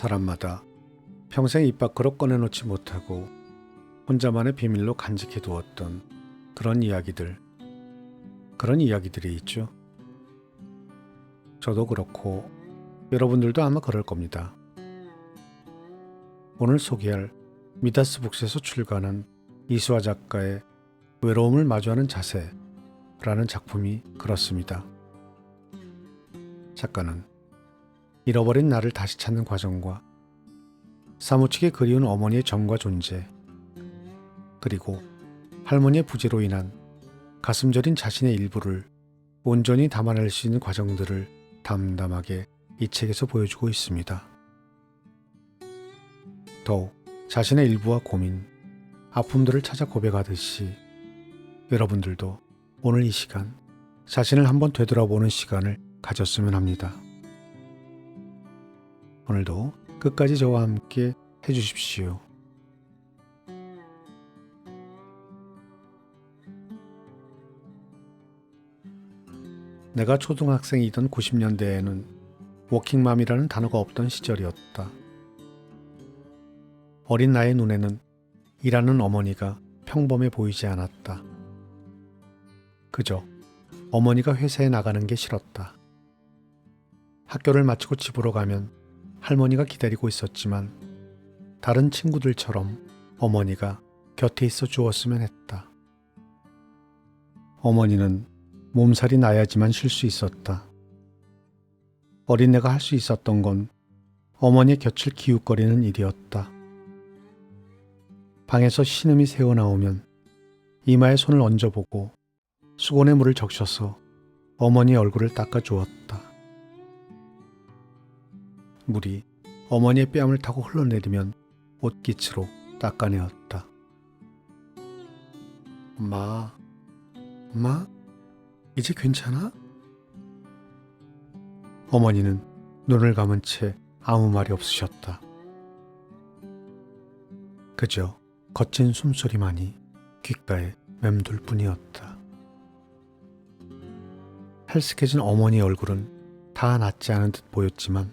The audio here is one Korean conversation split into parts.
사람마다 평생 입 밖으로 꺼내놓지 못하고 혼자만의 비밀로 간직해두었던 그런 이야기들이 있죠. 저도 그렇고 여러분들도 아마 그럴 겁니다. 오늘 소개할 미다스 북스에서 출간한 이수아 작가의 외로움을 마주하는 자세라는 작품이 그렇습니다. 작가는 잃어버린 나를 다시 찾는 과정과 사무치게 그리운 어머니의 정과 존재, 그리고 할머니의 부재로 인한 가슴 저린 자신의 일부를 온전히 담아낼 수 있는 과정들을 담담하게 이 책에서 보여주고 있습니다. 더욱 자신의 일부와 고민, 아픔들을 찾아 고백하듯이 여러분들도 오늘 이 시간 자신을 한번 되돌아보는 시간을 가졌으면 합니다. 오늘도 끝까지 저와 함께 해주십시오. 내가 초등학생이던 90년대에는 워킹맘이라는 단어가 없던 시절이었다. 어린 나의 눈에는 일하는 어머니가 평범해 보이지 않았다. 그저 어머니가 회사에 나가는 게 싫었다. 학교를 마치고 집으로 가면 할머니가 기다리고 있었지만 다른 친구들처럼 어머니가 곁에 있어 주었으면 했다. 어머니는 몸살이 나야지만 쉴 수 있었다. 어린 내가 할 수 있었던 건 어머니의 곁을 기웃거리는 일이었다. 방에서 신음이 새어나오면 이마에 손을 얹어보고 수건에 물을 적셔서 어머니의 얼굴을 닦아주었다. 물이 어머니의 뺨을 타고 흘러내리면 옷깃으로 닦아내었다. 마, 이제 괜찮아? 어머니는 눈을 감은 채 아무 말이 없으셨다. 그저 거친 숨소리만이 귓가에 맴돌 뿐이었다. 헬스케진 어머니의 얼굴은 다 낫지 않은 듯 보였지만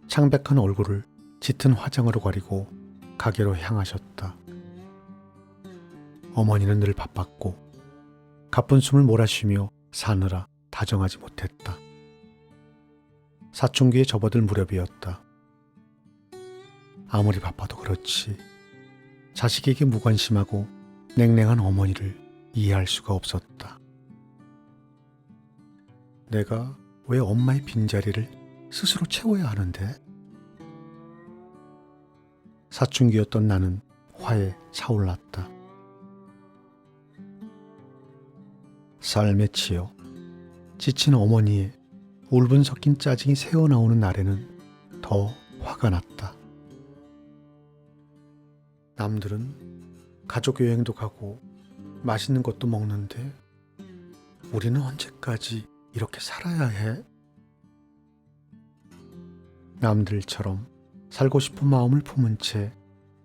창백한 얼굴을 짙은 화장으로 가리고 가게로 향하셨다. 어머니는 늘 바빴고 가쁜 숨을 몰아쉬며 사느라 다정하지 못했다. 사춘기에 접어들 무렵이었다. 아무리 바빠도 그렇지 자식에게 무관심하고 냉랭한 어머니를 이해할 수가 없었다. 내가 왜 엄마의 빈자리를 스스로 채워야 하는데? 사춘기였던 나는 화에 차올랐다. 삶에 치여 지친 어머니의 울분 섞인 짜증이 새어나오는 날에는 더 화가 났다. 남들은 가족 여행도 가고 맛있는 것도 먹는데 우리는 언제까지 이렇게 살아야 해? 남들처럼 살고 싶은 마음을 품은 채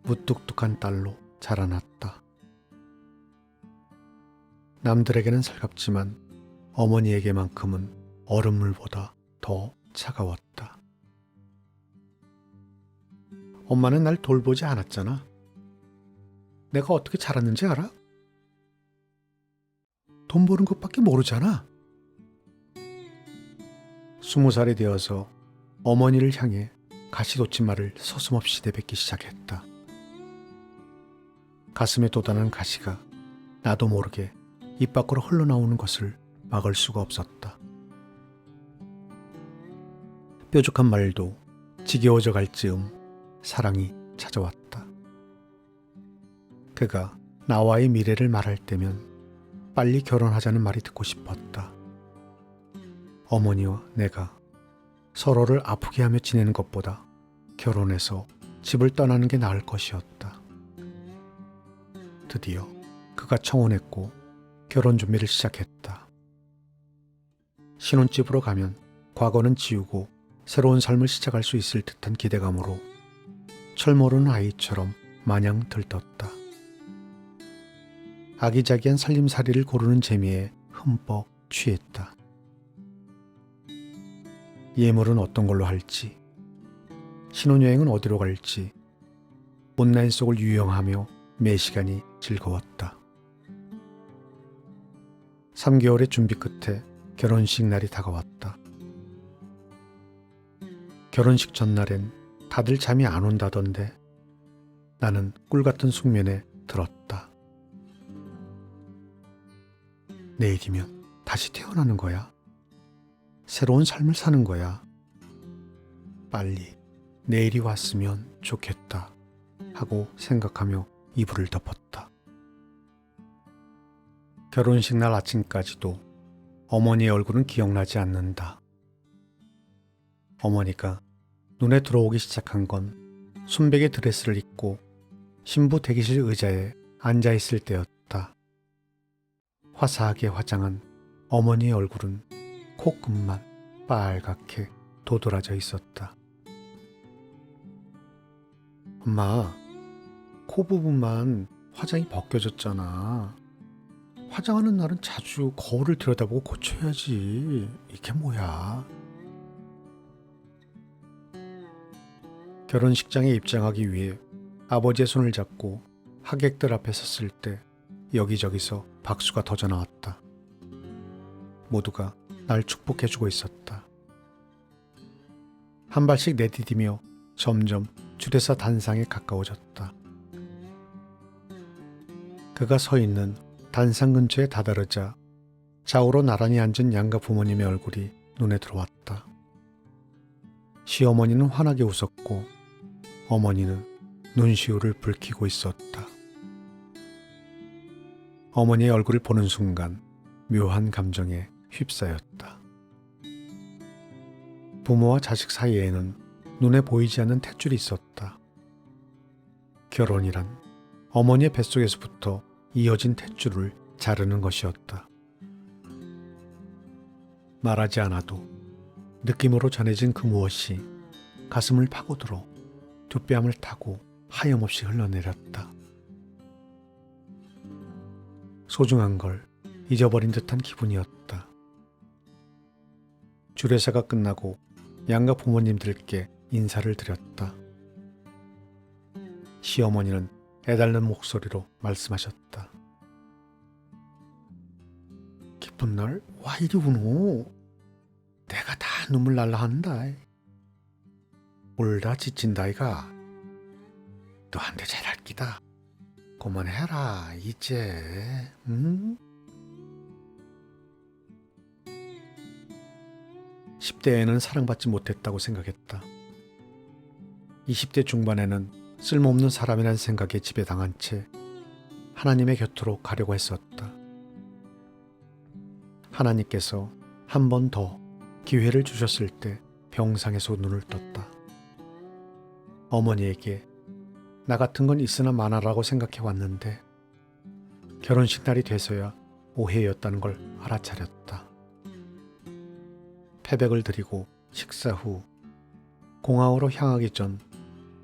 무뚝뚝한 딸로 자라났다. 남들에게는 살갑지만 어머니에게만큼은 얼음물보다 더 차가웠다. 엄마는 날 돌보지 않았잖아. 내가 어떻게 자랐는지 알아? 돈 버는 것밖에 모르잖아. 20살이 되어서 어머니를 향해 가시돋침말을 서슴없이 내뱉기 시작했다. 가슴에 돋아난 가시가 나도 모르게 입 밖으로 흘러나오는 것을 막을 수가 없었다. 뾰족한 말도 지겨워져 갈 즈음 사랑이 찾아왔다. 그가 나와의 미래를 말할 때면 빨리 결혼하자는 말이 듣고 싶었다. 어머니와 내가 서로를 아프게 하며 지내는 것보다 결혼해서 집을 떠나는 게 나을 것이었다. 드디어 그가 청혼했고 결혼 준비를 시작했다. 신혼집으로 가면 과거는 지우고 새로운 삶을 시작할 수 있을 듯한 기대감으로 철모르는 아이처럼 마냥 들떴다. 아기자기한 살림살이를 고르는 재미에 흠뻑 취했다. 예물은 어떤 걸로 할지, 신혼여행은 어디로 갈지 온라인 속을 유영하며 매 시간이 즐거웠다. 3개월의 준비 끝에 결혼식 날이 다가왔다. 결혼식 전날엔 다들 잠이 안 온다던데 나는 꿀같은 숙면에 들었다. 내일이면 다시 태어나는 거야. 새로운 삶을 사는 거야. 빨리 내일이 왔으면 좋겠다 하고 생각하며 이불을 덮었다. 결혼식 날 아침까지도 어머니의 얼굴은 기억나지 않는다. 어머니가 눈에 들어오기 시작한 건 순백의 드레스를 입고 신부 대기실 의자에 앉아있을 때였다. 화사하게 화장한 어머니의 얼굴은 코끝만 빨갛게 도드라져 있었다. 엄마, 코 부분만 화장이 벗겨졌잖아. 화장하는 날은 자주 거울을 들여다보고 고쳐야지. 이게 뭐야? 결혼식장에 입장하기 위해 아버지의 손을 잡고 하객들 앞에 섰을 때 여기저기서 박수가 터져나왔다. 모두가 날 축복해주고 있었다. 한 발씩 내디디며 점점 주례사 단상에 가까워졌다. 그가 서 있는 단상 근처에 다다르자 좌우로 나란히 앉은 양가 부모님의 얼굴이 눈에 들어왔다. 시어머니는 환하게 웃었고 어머니는 눈시울을 붉히고 있었다. 어머니의 얼굴을 보는 순간 묘한 감정에 휩싸였다. 부모와 자식 사이에는 눈에 보이지 않는 탯줄이 있었다. 결혼이란 어머니의 뱃속에서부터 이어진 탯줄을 자르는 것이었다. 말하지 않아도 느낌으로 전해진 그 무엇이 가슴을 파고들어 두 뺨을 타고 하염없이 흘러내렸다. 소중한 걸 잊어버린 듯한 기분이었다. 주례사가 끝나고 양가 부모님들께 인사를 드렸다. 시어머니는 애달는 목소리로 말씀하셨다. 기쁜 날 와 이리 우노. 내가 다 눈물 날라 한다. 울다 지친다이가. 너한테 잘할 기다. 그만해라 이제. 응? 10대에는 사랑받지 못했다고 생각했다. 20대 중반에는 쓸모없는 사람이란 생각에 지배당한 채 하나님의 곁으로 가려고 했었다. 하나님께서 한 번 더 기회를 주셨을 때 병상에서 눈을 떴다. 어머니에게 나 같은 건 있으나 마나라고 생각해 왔는데 결혼식 날이 돼서야 오해였다는 걸 알아차렸다. 패백을 드리고 식사 후 공항으로 향하기 전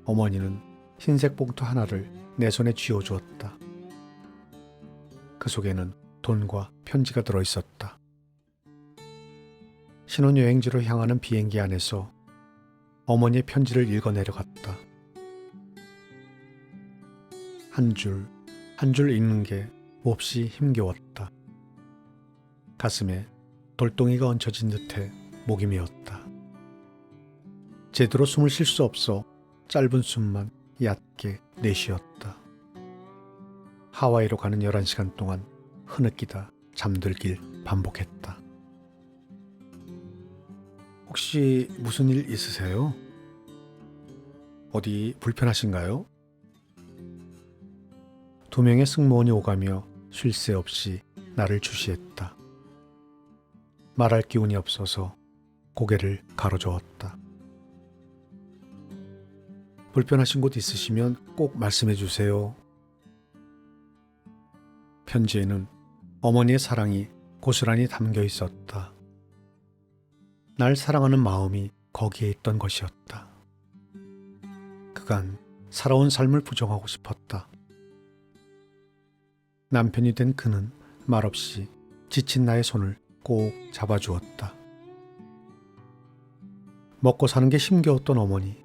어머니는 흰색 봉투 하나를 내 손에 쥐어주었다. 그 속에는 돈과 편지가 들어있었다. 신혼여행지로 향하는 비행기 안에서 어머니의 편지를 읽어 내려갔다. 한 줄 한 줄 읽는 게 몹시 힘겨웠다. 가슴에 돌덩이가 얹혀진 듯해 목이 메었다. 제대로 숨을 쉴 수 없어 짧은 숨만 얕게 내쉬었다. 하와이로 가는 11시간 동안 흐느끼다 잠들길 반복했다. 혹시 무슨 일 있으세요? 어디 불편하신가요? 2명의 승무원이 오가며 쉴 새 없이 나를 주시했다. 말할 기운이 없어서 고개를 가로저었다. 불편하신 곳 있으시면 꼭 말씀해 주세요. 편지에는 어머니의 사랑이 고스란히 담겨 있었다. 날 사랑하는 마음이 거기에 있던 것이었다. 그간 살아온 삶을 부정하고 싶었다. 남편이 된 그는 말없이 지친 나의 손을 꼭 잡아주었다. 먹고 사는 게 힘겨웠던 어머니,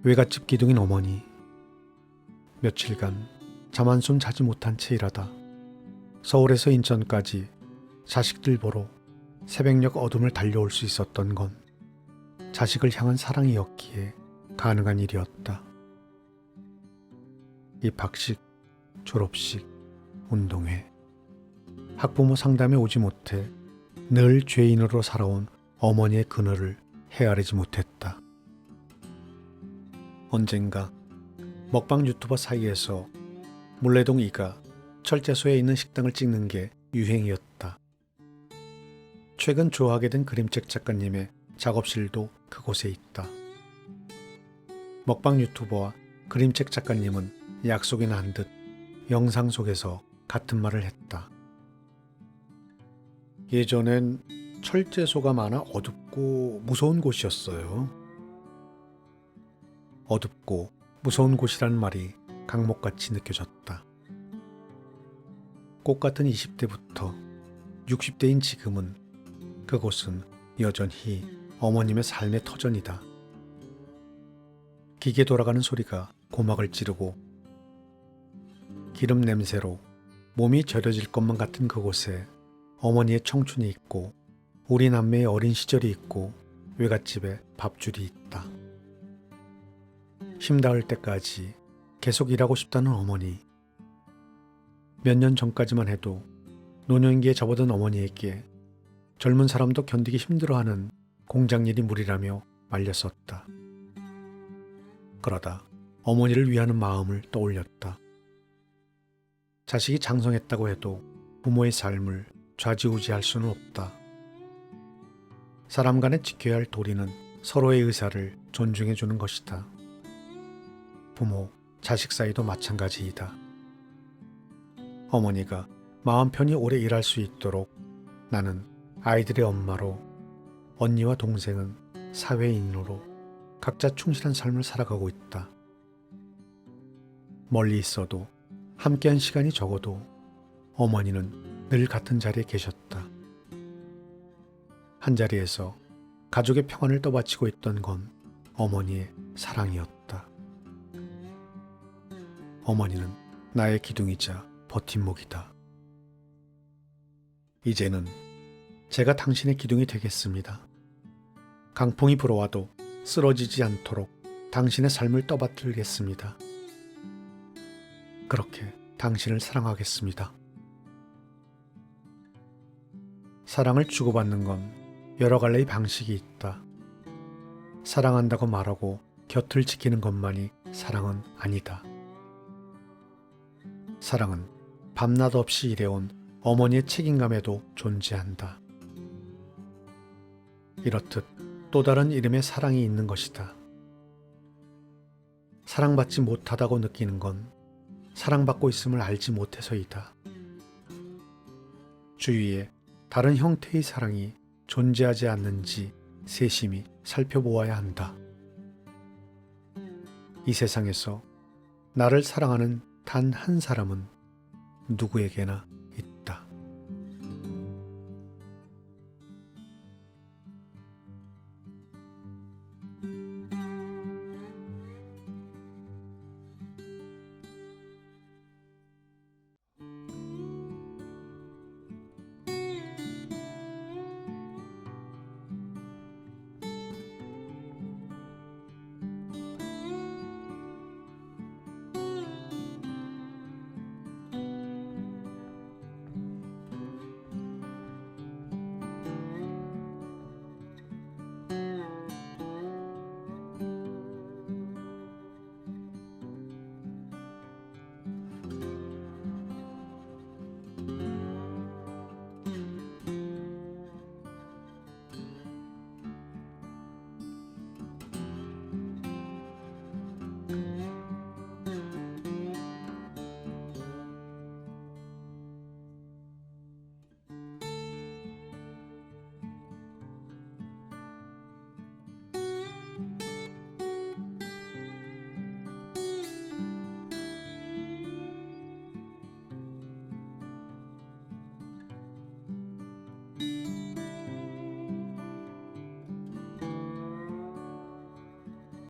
외갓집 기둥인 어머니. 며칠간 잠 한숨 자지 못한 채 일하다 서울에서 인천까지 자식들 보러 새벽녘 어둠을 달려올 수 있었던 건 자식을 향한 사랑이었기에 가능한 일이었다. 입학식, 졸업식, 운동회, 학부모 상담에 오지 못해 늘 죄인으로 살아온 어머니의 그늘을 헤아리지 못했다. 언젠가 먹방 유튜버 사이에서 물레동 이가 철제소에 있는 식당을 찍는 게 유행이었다. 최근 좋아하게 된 그림책 작가님의 작업실도 그곳에 있다. 먹방 유튜버와 그림책 작가님은 약속이나 한 듯 영상 속에서 같은 말을 했다. 예전엔 철제소가 많아 어둡고 무서운 곳이었어요. 어둡고 무서운 곳이란 말이 강목같이 느껴졌다. 꽃 같은 20대부터 60대인 지금은 그곳은 여전히 어머님의 삶의 터전이다. 기계 돌아가는 소리가 고막을 찌르고 기름 냄새로 몸이 절여질 것만 같은 그곳에 어머니의 청춘이 있고 우리 남매의 어린 시절이 있고 외갓집에 밥줄이 있다. 힘 닿을 때까지 계속 일하고 싶다는 어머니. 몇 년 전까지만 해도 노년기에 접어든 어머니에게 젊은 사람도 견디기 힘들어하는 공장일이 무리라며 말렸었다. 그러다 어머니를 위하는 마음을 떠올렸다. 자식이 장성했다고 해도 부모의 삶을 좌지우지할 수는 없다. 사람 간에 지켜야 할 도리는 서로의 의사를 존중해주는 것이다. 부모, 자식 사이도 마찬가지이다. 어머니가 마음 편히 오래 일할 수 있도록 나는 아이들의 엄마로, 언니와 동생은 사회인으로 각자 충실한 삶을 살아가고 있다. 멀리 있어도 함께한 시간이 적어도 어머니는 늘 같은 자리에 계셨다. 한자리에서 가족의 평안을 떠받치고 있던 건 어머니의 사랑이었다. 어머니는 나의 기둥이자 버팀목이다. 이제는 제가 당신의 기둥이 되겠습니다. 강풍이 불어와도 쓰러지지 않도록 당신의 삶을 떠받들겠습니다. 그렇게 당신을 사랑하겠습니다. 사랑을 주고받는 건 여러 갈래의 방식이 있다. 사랑한다고 말하고 곁을 지키는 것만이 사랑은 아니다. 사랑은 밤낮 없이 일해온 어머니의 책임감에도 존재한다. 이렇듯 또 다른 이름의 사랑이 있는 것이다. 사랑받지 못하다고 느끼는 건 사랑받고 있음을 알지 못해서이다. 주위에 다른 형태의 사랑이 존재하지 않는지 세심히 살펴보아야 한다. 이 세상에서 나를 사랑하는 단 한 사람은 누구에게나